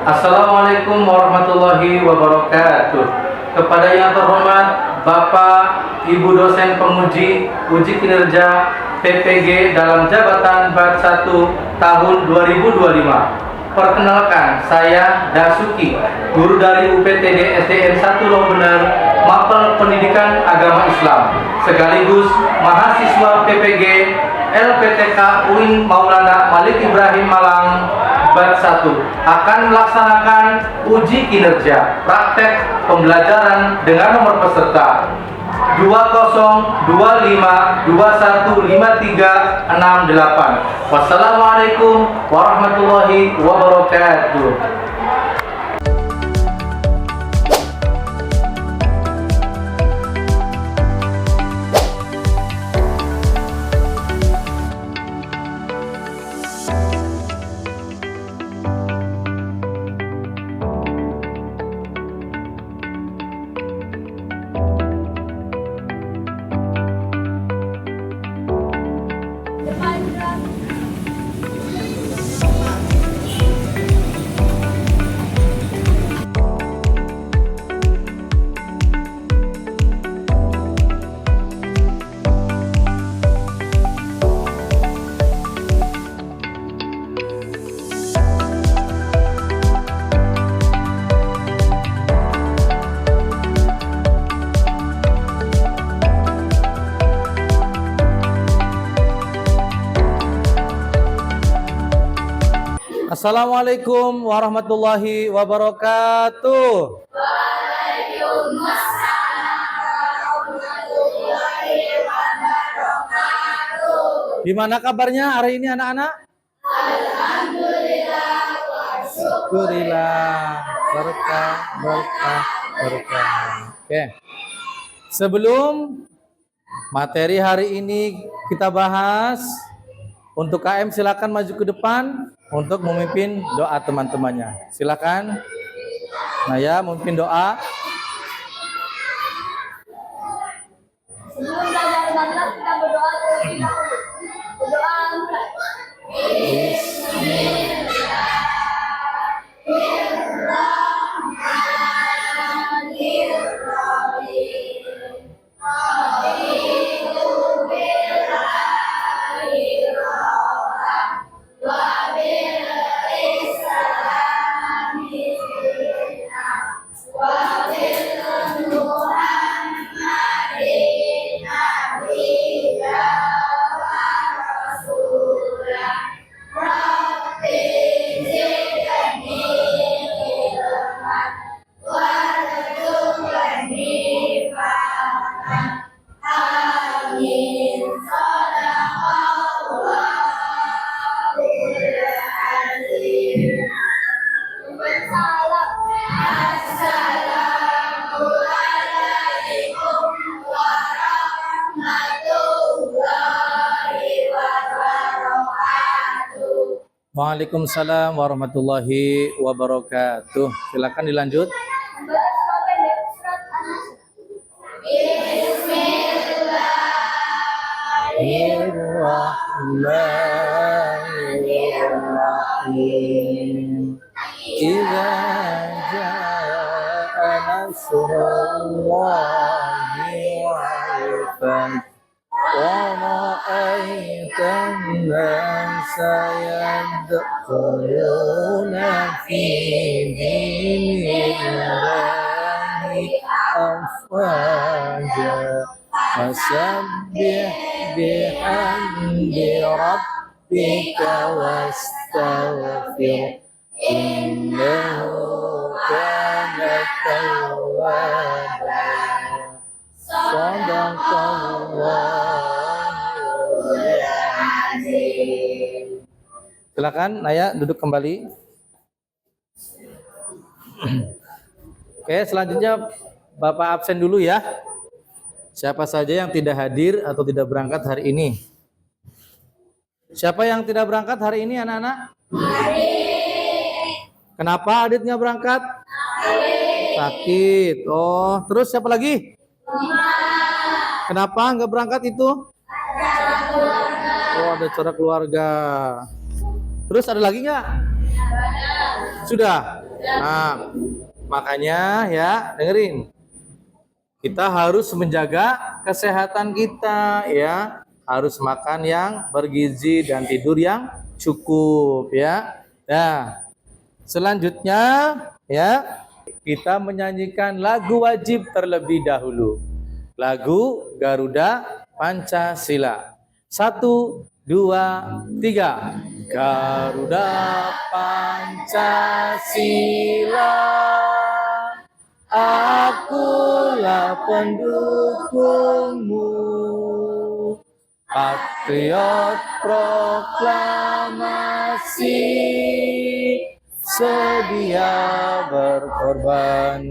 Assalamualaikum warahmatullahi wabarakatuh. Kepada yang terhormat Bapak Ibu dosen penguji uji kinerja PPG dalam jabatan Bat 1 tahun 2025. Perkenalkan, saya Dasuki, guru dari UPTD SDN 1 Lobener, Mapel Pendidikan Agama Islam, sekaligus mahasiswa PPG LPTK UIN Maulana Malik Ibrahim Malang Bat 1 akan melaksanakan uji kinerja praktek pembelajaran dengan nomor peserta 2025215368. Wassalamualaikum warahmatullahi wabarakatuh. Assalamualaikum warahmatullahi wabarakatuh. Waalaikumsalam warahmatullahi wabarakatuh. Gimana kabarnya hari ini anak-anak? Alhamdulillah wa syukurillah. Berkah. Oke. Sebelum materi hari ini kita bahas, untuk KM silakan maju ke depan untuk memimpin doa teman-temannya. Silakan. Naya memimpin doa. Sebelum belajar banget kita berdoa terlebih dahulu. Berdoa mulai. Waalaikumsalam warahmatullahi wabarakatuh. Silakan dilanjut. Membaca surah pendek, surat Bismillahirrahmanirrahim. Idza jaa nasrullahi wal fath ورأيت الناس يدخلون في دين الله أفواجا فسبح بحمد ربك واستغفر إنه كان توابا Sadaqallah. Silakan Naya duduk kembali. Oke, selanjutnya Bapak absen dulu ya. Siapa saja yang tidak hadir atau tidak berangkat hari ini? Siapa yang tidak berangkat hari ini anak-anak? Kenapa Adit nggak berangkat? Sakit. Oh, terus siapa lagi? Kenapa nggak berangkat itu? Oh, ada acara keluarga. Terus ada lagi nggak? Sudah. Nah, makanya ya dengerin. Kita harus menjaga kesehatan kita ya. Harus makan yang bergizi dan tidur yang cukup ya. Nah, selanjutnya ya kita menyanyikan lagu wajib terlebih dahulu. Lagu Garuda Pancasila. 1, 2, 3. Garuda Pancasila, akulah pendukungmu, patriot proklamasi, sedia berkorban.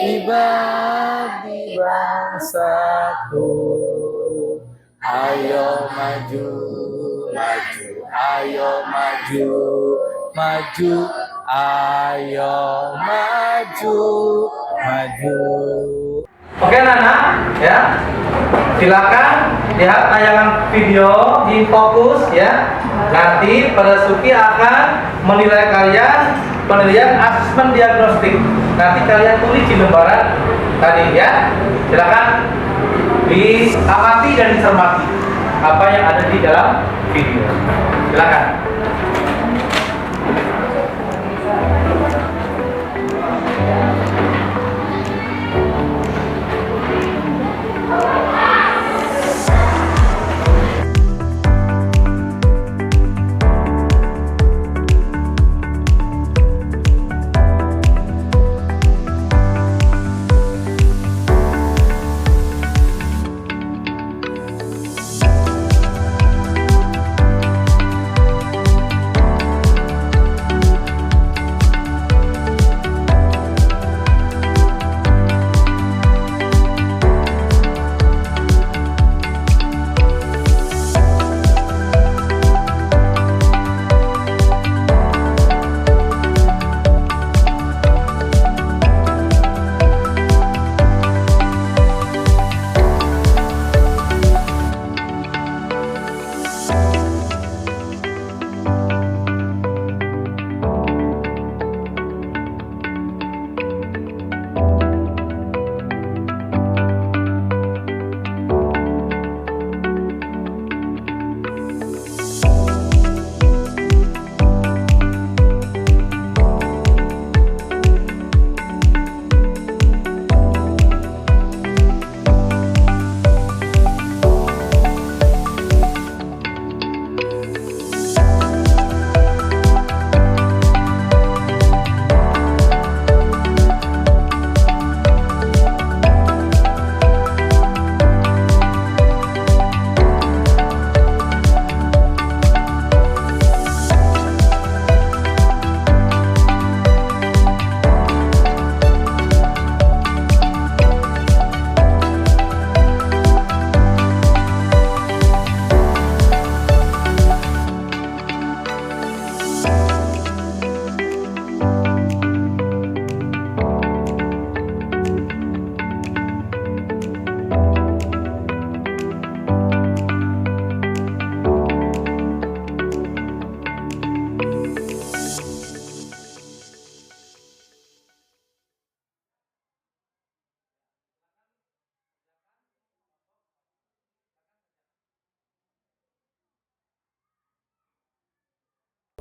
Pribadi bangsaku, ayo maju, maju, ayo maju, maju, ayo maju, maju. Oke anak-anak ya, silakan lihat tayangan video di fokus ya. Nanti Pak Suki akan menilai kalian penilaian asesmen diagnostik. Nanti kalian tulis di lembaran tadi ya. Silakan diamati dan dicermati apa yang ada di dalam video. Silakan.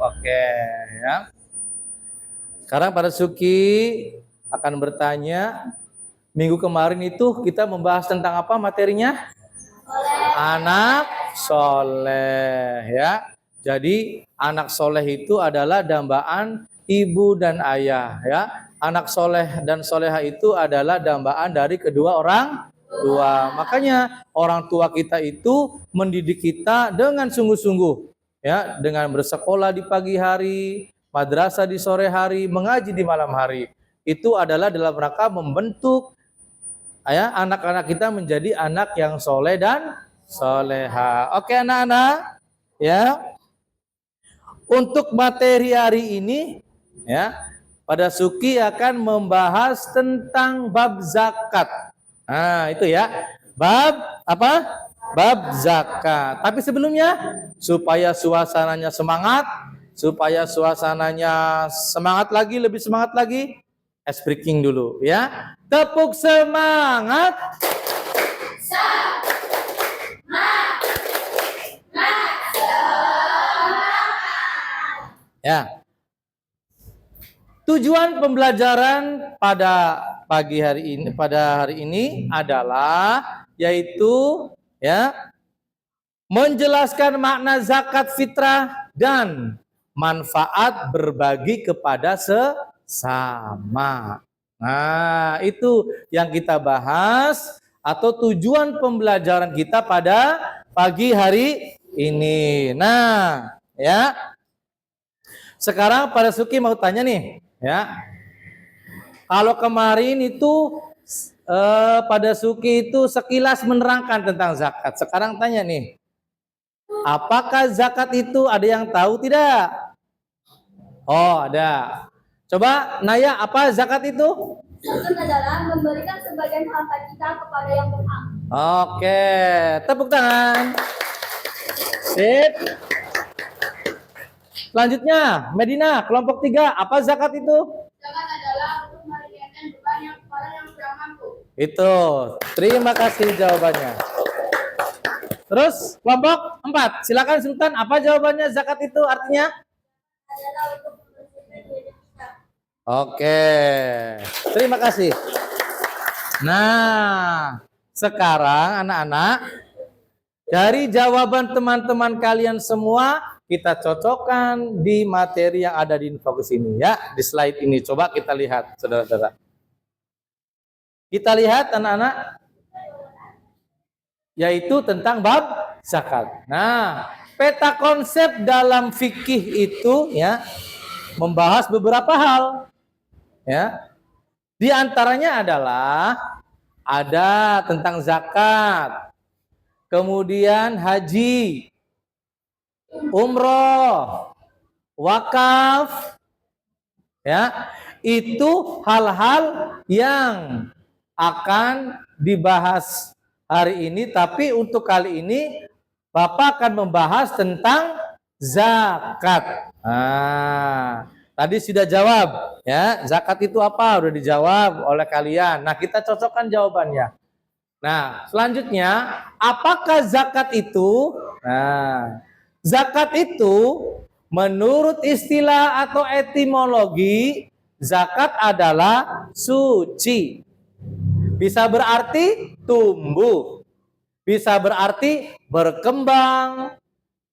Oke ya. Sekarang Pak Suki akan bertanya, minggu kemarin itu kita membahas tentang apa materinya? Anak soleh ya. Jadi anak soleh itu adalah dambaan ibu dan ayah ya. Anak soleh dan soleha itu adalah dambaan dari kedua orang tua. Makanya orang tua kita itu mendidik kita dengan sungguh-sungguh ya, dengan bersekolah di pagi hari, madrasah di sore hari, mengaji di malam hari. Itu adalah dalam rangka membentuk ya anak-anak kita menjadi anak yang soleh dan soleha. Oke anak-anak ya. Untuk materi hari ini ya, pada Suki akan membahas tentang bab zakat. Nah, itu ya. Bab apa? Bab zakat. Tapi sebelumnya, supaya suasananya semangat, lebih semangat lagi, ice breaking dulu ya. Tepuk semangat. Ya. Tujuan pembelajaran pada hari ini adalah yaitu ya menjelaskan makna zakat fitrah dan manfaat berbagi kepada sesama. Nah, itu yang kita bahas atau tujuan pembelajaran kita pada pagi hari ini. Nah, ya. Sekarang pada Suki mau tanya nih, ya. Kalau kemarin itu pada Suki itu sekilas menerangkan tentang zakat. Sekarang tanya nih, apakah zakat itu ada yang tahu tidak? Oh, ada. Coba Naya, apa zakat itu? Zakat adalah memberikan sebagian harta kita kepada yang berhak. Oke, tepuk tangan. Sip. Selanjutnya, Medina, kelompok 3, apa zakat itu? Zakat adalah untuk meringankan beban yang kepada yang kurang mampu. Itu, terima kasih jawabannya. Terus, kelompok 4, silakan Sultan, apa jawabannya zakat itu artinya? Adalah untuk membersihkan diri kita. Oke, terima kasih. Nah, sekarang anak-anak, dari jawaban teman-teman kalian semua, kita cocokkan di materi yang ada di info ini ya, di slide ini. Coba kita lihat, saudara-saudara. Kita lihat anak-anak, yaitu tentang bab zakat. Nah, peta konsep dalam fikih itu ya membahas beberapa hal. Ya, di antaranya adalah ada tentang zakat, kemudian haji, umroh, wakaf, ya, itu hal-hal yang akan dibahas hari ini. Tapi untuk kali ini Bapak akan membahas tentang zakat. Nah, tadi sudah jawab, ya, zakat itu apa? Udah dijawab oleh kalian. Nah, kita cocokkan jawabannya. Nah, selanjutnya, apakah zakat itu? Nah, zakat itu menurut istilah atau etimologi, zakat adalah suci. Bisa berarti tumbuh. Bisa berarti berkembang,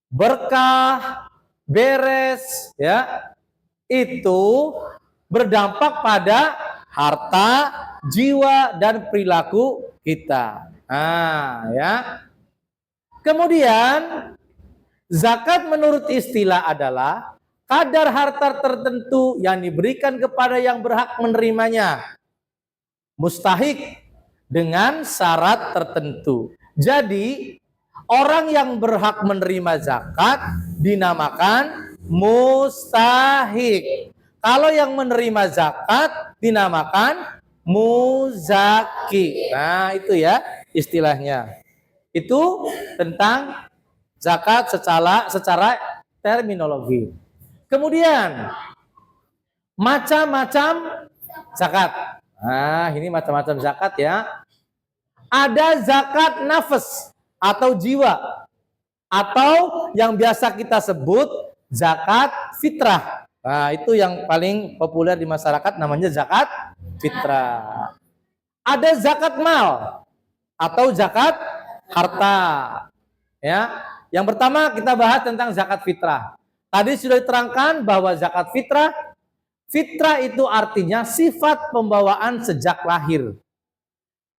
berkah, beres, ya. Itu berdampak pada harta, jiwa, dan perilaku kita. Nah, ya. Kemudian zakat menurut istilah adalah kadar harta tertentu yang diberikan kepada yang berhak menerimanya. Mustahik dengan syarat tertentu. Jadi, orang yang berhak menerima zakat dinamakan mustahik. Kalau yang menerima zakat dinamakan muzaki. Nah, itu ya istilahnya. Itu tentang zakat secara terminologi. Kemudian macam-macam zakat. Nah, ini macam-macam zakat ya. Ada zakat nafas atau jiwa, atau yang biasa kita sebut zakat fitrah. Nah, itu yang paling populer di masyarakat, namanya zakat fitrah. Ada zakat mal atau zakat harta. Ya, yang pertama kita bahas tentang zakat fitrah. Tadi sudah diterangkan bahwa zakat fitrah itu artinya sifat pembawaan sejak lahir.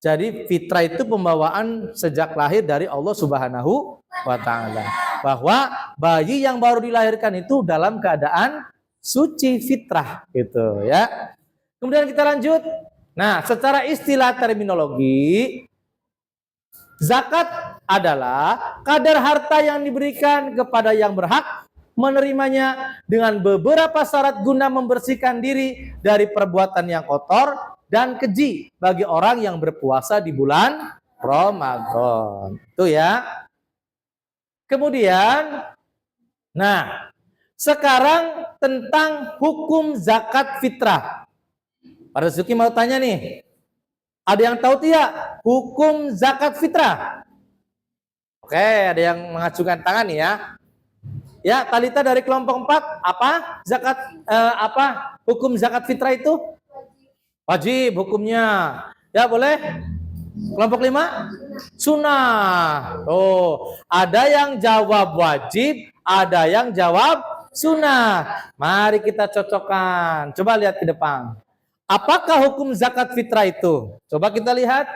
Jadi fitrah itu pembawaan sejak lahir dari Allah Subhanahu wa Ta'ala. Bahwa bayi yang baru dilahirkan itu dalam keadaan suci fitrah gitu ya. Kemudian kita lanjut. Nah, secara istilah terminologi, zakat adalah kadar harta yang diberikan kepada yang berhak menerimanya dengan beberapa syarat guna membersihkan diri dari perbuatan yang kotor dan keji bagi orang yang berpuasa di bulan Ramadan. Itu ya. Kemudian, nah, sekarang tentang hukum zakat fitrah. Pak Rezuki mau tanya nih, ada yang tahu tidak hukum zakat fitrah? Oke, ada yang mengacungkan tangan nih ya. Ya, Talita dari kelompok 4, apa zakat hukum zakat fitrah itu? Wajib hukumnya. Ya, boleh. Kelompok 5? Sunnah. Oh, ada yang jawab wajib, ada yang jawab sunnah. Mari kita cocokkan. Coba lihat ke depan. Apakah hukum zakat fitrah itu? Coba kita lihat.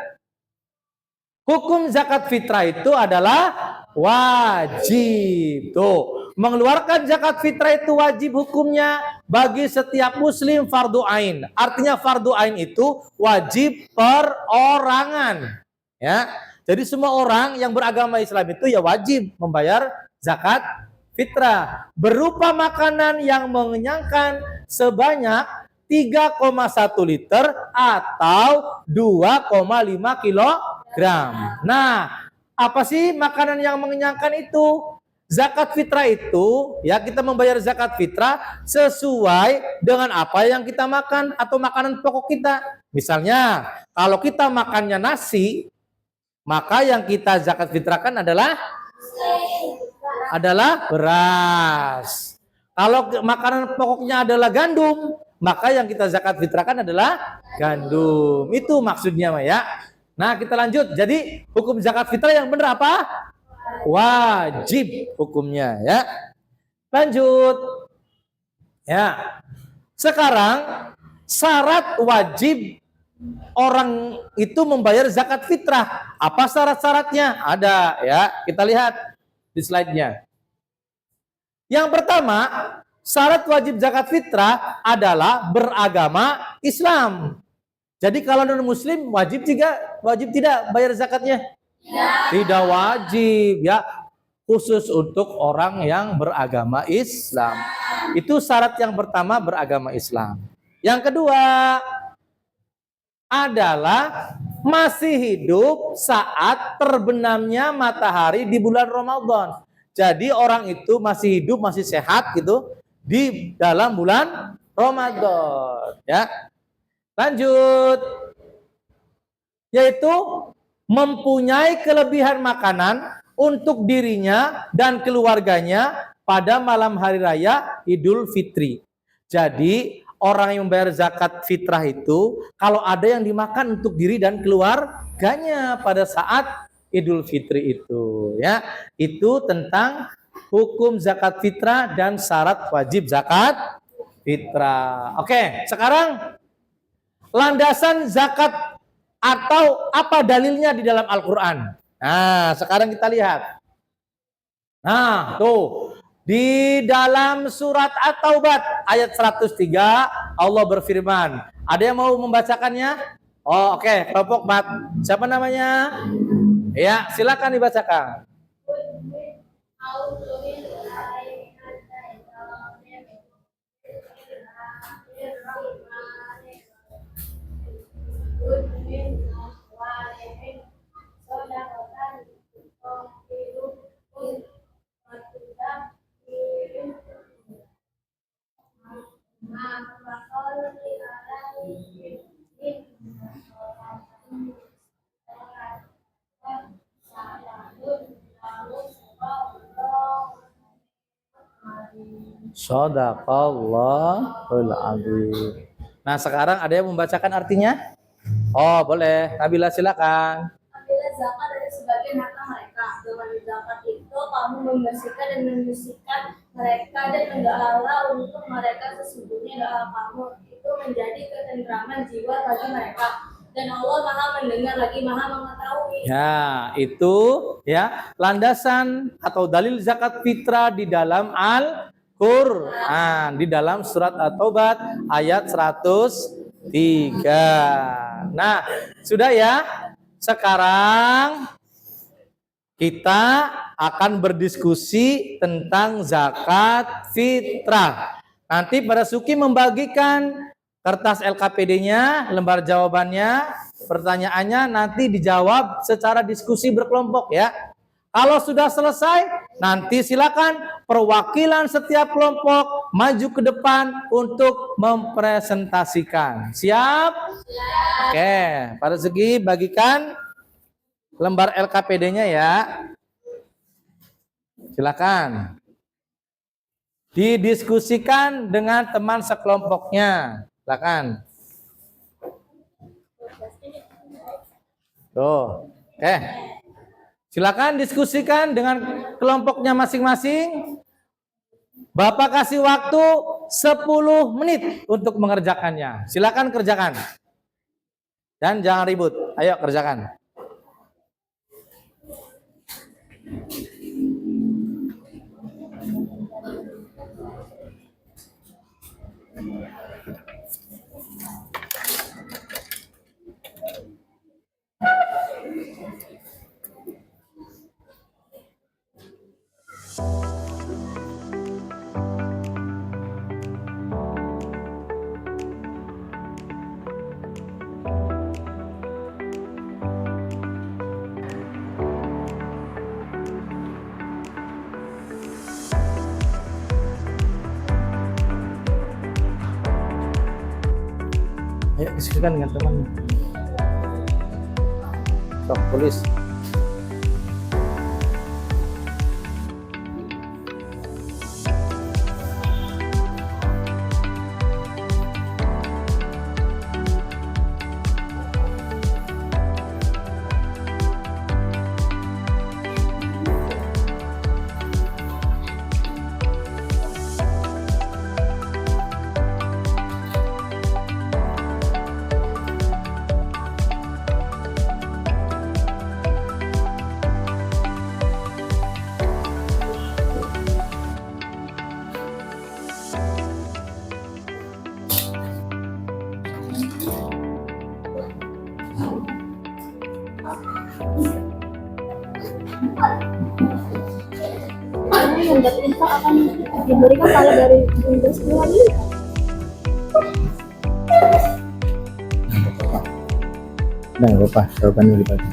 Hukum zakat fitrah itu adalah wajib. Tuh, mengeluarkan zakat fitrah itu wajib hukumnya bagi setiap muslim fardu ain. Artinya fardu ain itu wajib perorangan. Ya. Jadi semua orang yang beragama Islam itu ya wajib membayar zakat fitrah berupa makanan yang mengenyangkan sebanyak 3,1 liter atau 2,5 kilogram. Nah, apa sih makanan yang mengenyangkan itu? Zakat fitrah itu, ya kita membayar zakat fitrah sesuai dengan apa yang kita makan atau makanan pokok kita. Misalnya, kalau kita makannya nasi, maka yang kita zakat fitrahkan adalah beras. Kalau makanan pokoknya adalah gandum, maka yang kita zakat fitrahkan adalah gandum. Itu maksudnya, ya. Nah, kita lanjut. Jadi, hukum zakat fitrah yang benar apa? Wajib hukumnya, ya. Lanjut. Ya. Sekarang syarat wajib orang itu membayar zakat fitrah. Apa syarat-syaratnya? Ada, ya. Kita lihat di slide-nya. Yang pertama, syarat wajib zakat fitrah adalah beragama Islam. Jadi kalau non-muslim wajib tidak bayar zakatnya? Tidak wajib, ya. Khusus untuk orang yang beragama Islam. Itu syarat yang pertama, beragama Islam. Yang kedua adalah masih hidup saat terbenamnya matahari di bulan Ramadan. Jadi orang itu masih hidup, masih sehat gitu di dalam bulan Ramadan, ya. Lanjut. Yaitu mempunyai kelebihan makanan untuk dirinya dan keluarganya pada malam hari raya Idul Fitri. Jadi orang yang membayar zakat fitrah itu kalau ada yang dimakan untuk diri dan keluarganya pada saat Idul Fitri itu, ya. Itu tentang hukum zakat fitrah dan syarat wajib zakat fitrah. Oke, sekarang landasan zakat atau apa dalilnya di dalam Al-Qur'an. Nah, sekarang kita lihat. Nah, tuh di dalam surat At-Taubah ayat 103 Allah berfirman. Ada yang mau membacakannya? Oh, oke. Kelompok 4. Siapa namanya? Ya, silakan dibacakan. Shadaqallahul adzim. Nah, sekarang ada yang membacakan artinya? Oh, boleh. Nabila silakan. Ambillah zakat dari sebagian harta mereka. Dengan zakat itu kamu membersihkan dan menyucikan mereka dan mendoalah untuk mereka sesungguhnya doa kamu itu menjadi ketentraman jiwa bagi mereka. Dan Allah Maha mendengar lagi Maha mengetahui. Ya, itu ya landasan atau dalil zakat fitrah di dalam Al-Qur'an, di dalam surat At-Taubah ayat 103. Nah, sudah ya. Sekarang kita akan berdiskusi tentang zakat fitrah. Nanti Pak Suki membagikan kertas LKPD-nya, lembar jawabannya, pertanyaannya nanti dijawab secara diskusi berkelompok ya. Kalau sudah selesai, nanti silakan perwakilan setiap kelompok maju ke depan untuk mempresentasikan. Siap? Oke, Pak Suki bagikan lembar LKPD-nya ya. Silakan. Didiskusikan dengan teman sekelompoknya. Silakan. Tuh. Oke. Silakan diskusikan dengan kelompoknya masing-masing. Bapak kasih waktu 10 menit untuk mengerjakannya. Silakan kerjakan. Dan jangan ribut. Ayo kerjakan. Ayo diskusikan dengan teman. Sok tulis. Mandat infak akan diberikan pada dari Windows 10 lagi. Nah, Bapak, jawabannya dibagi.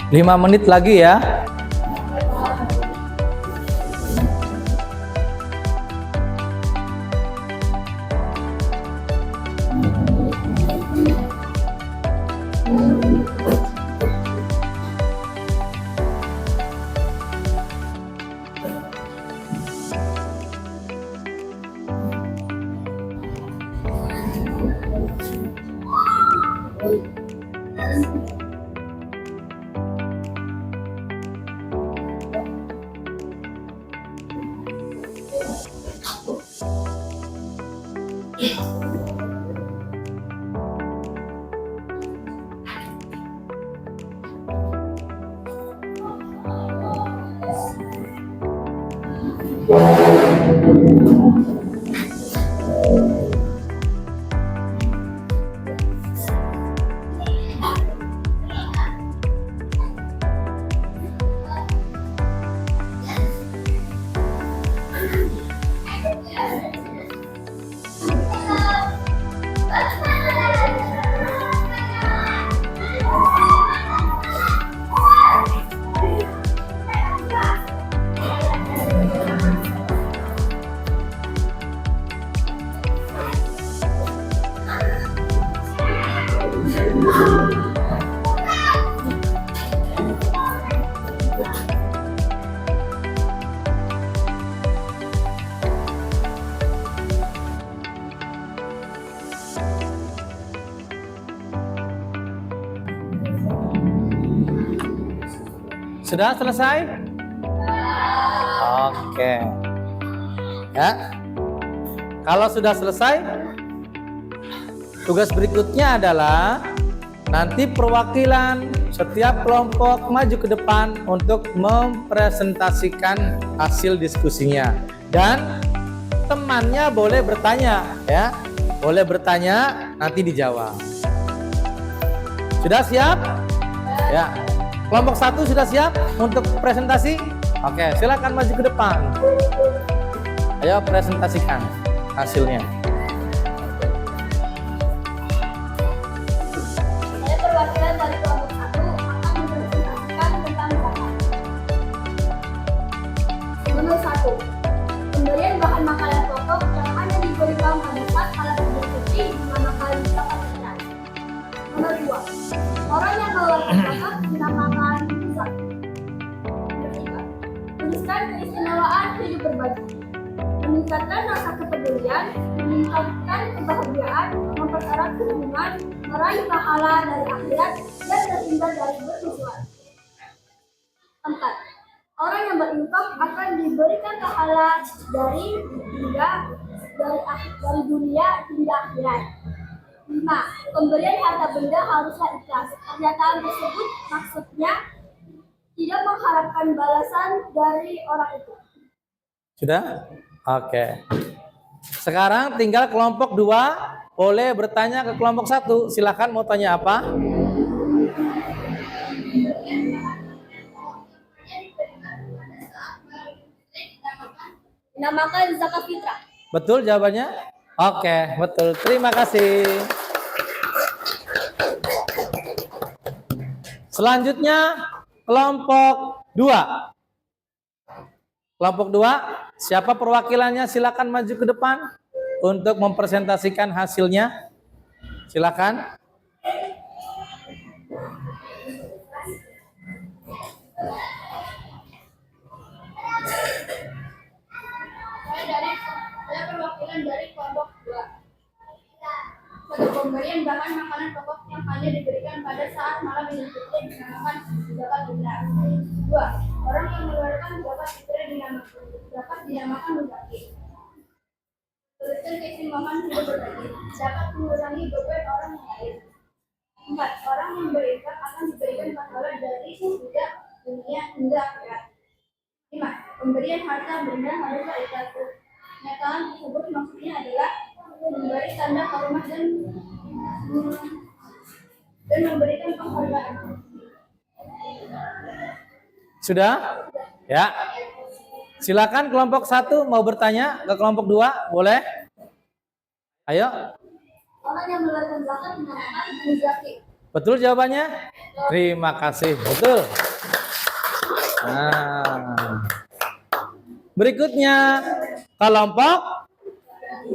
Lima menit lagi ya. Sudah selesai? Oke. Ya. Kalau sudah selesai, Tugas berikutnya adalah nanti perwakilan setiap kelompok maju ke depan untuk mempresentasikan hasil diskusinya, dan temannya boleh bertanya ya. Boleh bertanya, nanti dijawab. Sudah siap? Ya. Kelompok 1 sudah siap untuk presentasi? Oke, silakan maju ke depan. Ayo presentasikan hasilnya. Perwakilan dari kelompok 1 akan mempresentasikan tentang zakat. Nomor 1. Pemberian bahan makanan pokok yang hanya diberikan pada saat malam Idul Fitri dinamakan zakat fitrah. Nomor 2. Orang yang mengeluarkan zakat dinamakan zakat. Nomor 3. Tuliskan keistimewaan hidup berbagi. Meningkatkan rasa kepedulian, meningkatkan kebahagiaan, mempererat hubungan, meraih pahala dari akhirat, dan terhindar dari bermusuhan. 4. Orang yang berinfak akan diberikan pahala dari dunia hingga akhirat. 5. Pemberian harta benda haruslah ikhlas. Pernyataan tersebut maksudnya tidak mengharapkan balasan dari orang itu. Sudah? Oke. Sekarang tinggal kelompok 2 boleh bertanya ke kelompok 1. Silakan, mau tanya apa? Dinamakan zakat fitrah. Betul jawabannya? Oke, betul. Terima kasih. Selanjutnya kelompok 2. Kelompok 2, siapa perwakilannya? Silakan maju ke depan untuk mempresentasikan hasilnya. Silakan. Saya perwakilan dari kelompok 2. Satu, pemberian bahan makanan pokok yang hanya diberikan pada saat malam Idul Fitri dinamakan zakat fitrah. 2. Orang yang mengeluarkan zakat fitrah dinamakan muzaki. Tuliskan keistimewaan hidup berbagi. Dapat mengurangi beban orang yang lain. 4. Orang yang berinfak akan diberikan pahala dari dunia hingga akhirat. 5. Pemberian harta benda haruslah ikhlas. Pernyataan tersebut maksudnya adalah memberi tanda hormat dan memberikan penghargaan. Sudah? Ya. Silakan kelompok 1 mau bertanya ke kelompok 2, boleh? Ayo. Orang yang mengeluarkan zakat dinamakan muzaki. Betul jawabannya? Terima kasih. Betul. Nah. Berikutnya kelompok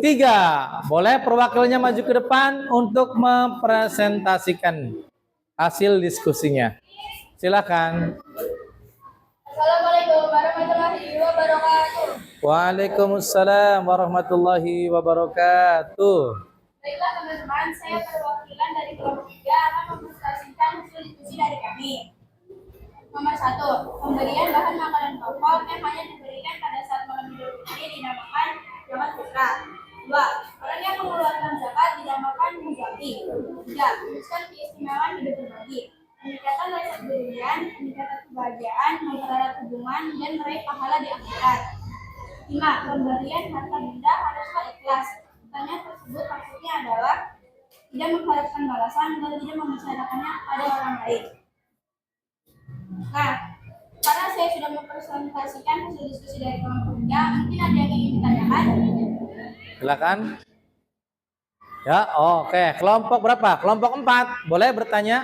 3. Boleh perwakilannya maju ke depan untuk mempresentasikan hasil diskusinya. Silakan. Assalamualaikum warahmatullahi wabarakatuh. Waalaikumsalam warahmatullahi wabarakatuh. Baiklah teman-teman, saya perwakilan dari kelompok 3 akan mempresentasikan hasil diskusi dari kami. Nomor 1, pemberian bahan makanan pokok yang hanya diberikan pada saat malam Idul Fitri dinamakan zakat fitrah. 2. Orang yang mengeluarkan zakat dinamakan muzaki. 3. Tuliskan keistimewaan hidup berbagi. Meningkatkan rasa kepedulian, meningkatkan kebahagiaan, mempererat hubungan, dan meraih pahala di akhirat. 5. Pemberian harta benda haruslah ikhlas. Pertanyaan tersebut maksudnya adalah tidak mengharapkan balasan dan tidak membicarakannya pada orang lain. Nah, karena saya sudah mempresentasikan hasil diskusi dari kelompok 3, mungkin ada yang ingin ditanyakan? Silakan. Ya, oke. Kelompok berapa? Kelompok 4. Boleh bertanya?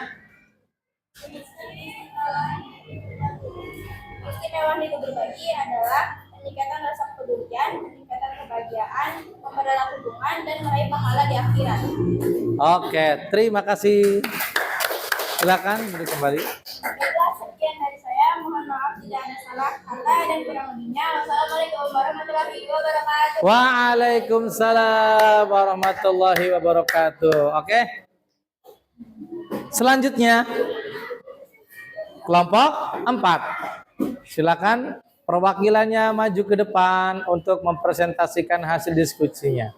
Keistimewaan hidup berbagi adalah meningkatkan rasa kepedulian, meningkatkan kebahagiaan, mempererat hubungan, dan meraih pahala di akhirat. Oke, terima kasih. Silakan beri kembali. Baiklah, sekian dari saya. Mohon maaf tidak ada salah kata dan kurang lebihnya. Wassalamualaikum warahmatullahi wabarakatuh. Waalaikumsalam warahmatullahi wabarakatuh. Oke. Selanjutnya kelompok 4. Silakan perwakilannya maju ke depan untuk mempresentasikan hasil diskusinya.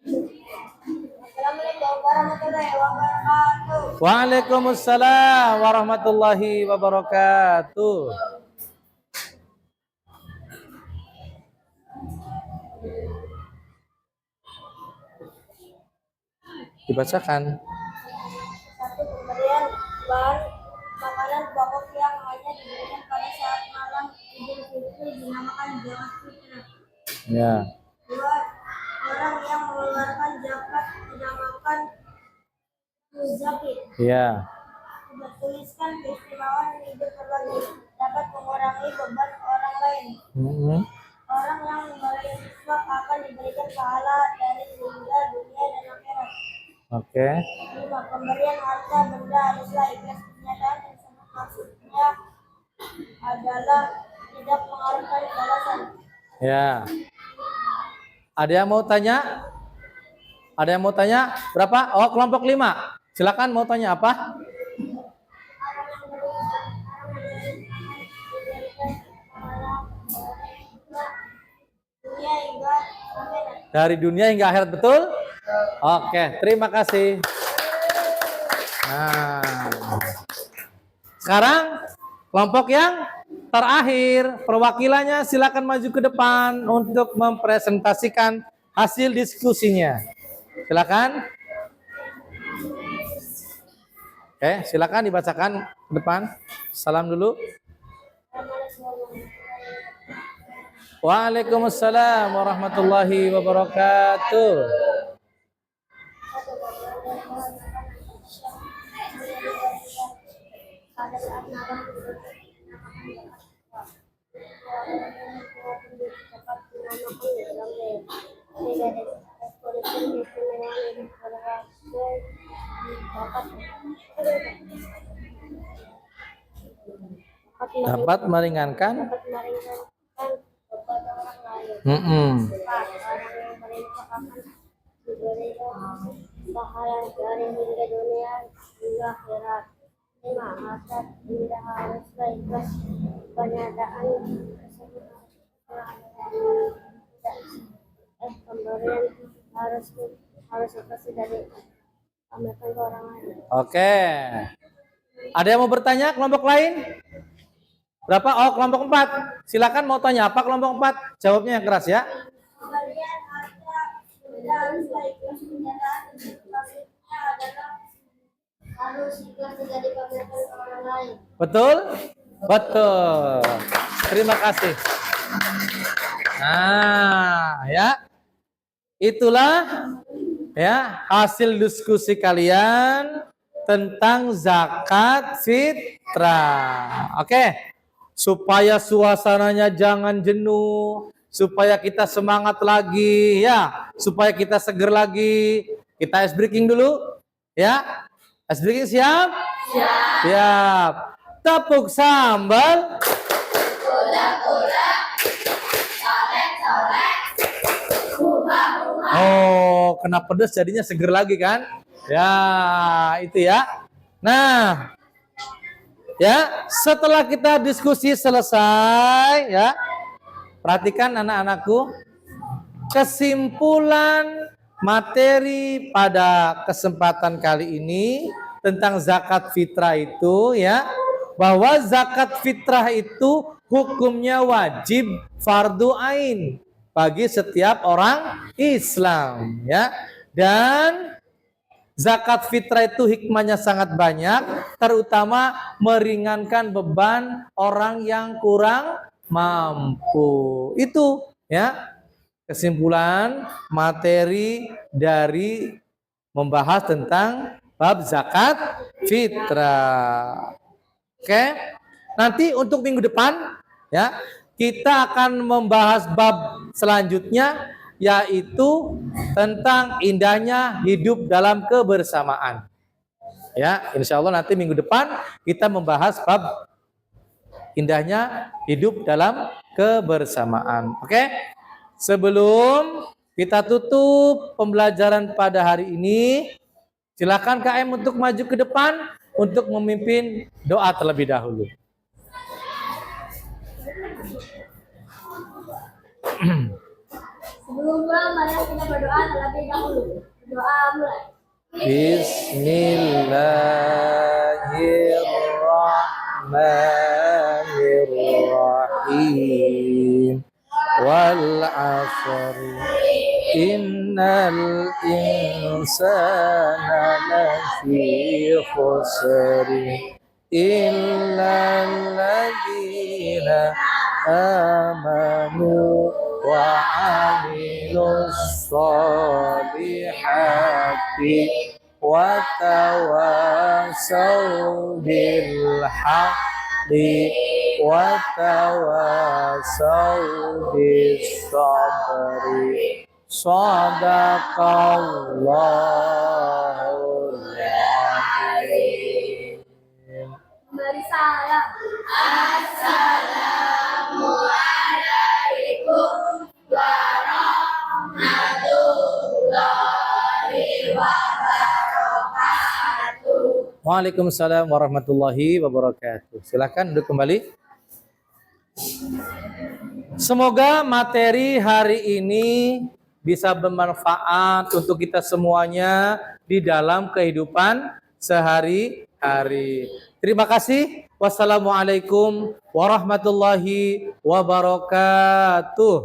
Assalamualaikum warahmatullahi wabarakatuh. Waalaikumsalam warahmatullahi wabarakatuh. Dibacakan. Satu, pemberian bahan makanan pokok yang hanya diberikan pada saat malam Idul Fitri dinamakan zakat fitrah. Ya. Dua, orang yang mengeluarkan zakat dinamakan muzakir. Ya. Tiga, tuliskan keistimewaan hidup terlebih dapat mengurangi beban orang lain. Orang yang memulai infak akan diberikan pahala dari hingga dunia dan akhirat. Oke. 5. Pemberian harta benda haruslah ikhlas. Pernyataan tersebut maksudnya adalah tidak mengharapkan balasan. Ya. Ada yang mau tanya? Ada yang mau tanya? Berapa? Oh, kelompok 5. Silakan mau tanya apa? Dunia hingga akhirat. Dari dunia hingga akhirat, betul? Oke, terima kasih. Nah, sekarang kelompok yang terakhir, perwakilannya silakan maju ke depan untuk mempresentasikan hasil diskusinya. Silakan. Oke, silakan dibacakan ke depan. Salam dulu. Waalaikumsalam warahmatullahi wabarakatuh. Pada saat malam Dapat meringankan. beban orang lain. 4. Orang yang berinfak akan diberikan pahala dari hingga dunia hingga akhirat. 5. Harta benda harus ikhlas. Pernyataan tersebut pemberian harus ikhlas dari pamerkan ke orang lain. Oke. Ada yang mau bertanya kelompok lain? Berapa? Oh, kelompok 4. Silakan mau tanya apa kelompok 4? Jawabnya yang keras ya. Pemberian harta benda harus ikhlas. Pernyataan maksudnya adalah harus ikhlas dari pamerkan ke orang lain. Betul? Betul. Terima kasih. Nah, ya. Itulah ya hasil diskusi kalian tentang zakat fitrah. Oke. Supaya suasananya jangan jenuh, supaya kita semangat lagi ya, supaya kita seger lagi. Kita ice breaking dulu ya. Ice breaking siap? Siap. Siap. Tepuk sambal. Oh, kena pedas jadinya seger lagi kan? Ya, itu ya. Nah, ya, setelah kita diskusi selesai ya. Perhatikan anak-anakku. Kesimpulan materi pada kesempatan kali ini tentang zakat fitrah itu ya, bahwa zakat fitrah itu hukumnya wajib fardu ain bagi setiap orang Islam ya. Dan zakat fitrah itu hikmahnya sangat banyak, terutama meringankan beban orang yang kurang mampu. Itu ya kesimpulan materi dari membahas tentang bab zakat fitrah. Oke. Nanti untuk minggu depan ya, kita akan membahas bab selanjutnya, yaitu tentang indahnya hidup dalam kebersamaan. Ya, insya Allah nanti minggu depan kita membahas bab indahnya hidup dalam kebersamaan. Oke? Sebelum kita tutup pembelajaran pada hari ini, silakan KM untuk maju ke depan untuk memimpin doa terlebih dahulu. Sebelum pulang, mari kita berdoa terlebih dahulu. Berdoa mulai. Bismillahirrahmanirrahim. Wal 'asri innal insana lafi khusri illa alladzina amanu wa 'amilus solihati wa tawasaw bil haqqi wa tawasaw bis sabri. Sadaqallahul azim. Kembali salam. Assalamualaikum warahmatullahi wabarakatuh. Waalaikumsalam warahmatullahi wabarakatuh. Silakan duduk kembali. Semoga materi hari ini bisa bermanfaat untuk kita semuanya di dalam kehidupan sehari-hari. Terima kasih. Wassalamualaikum warahmatullahi wabarakatuh.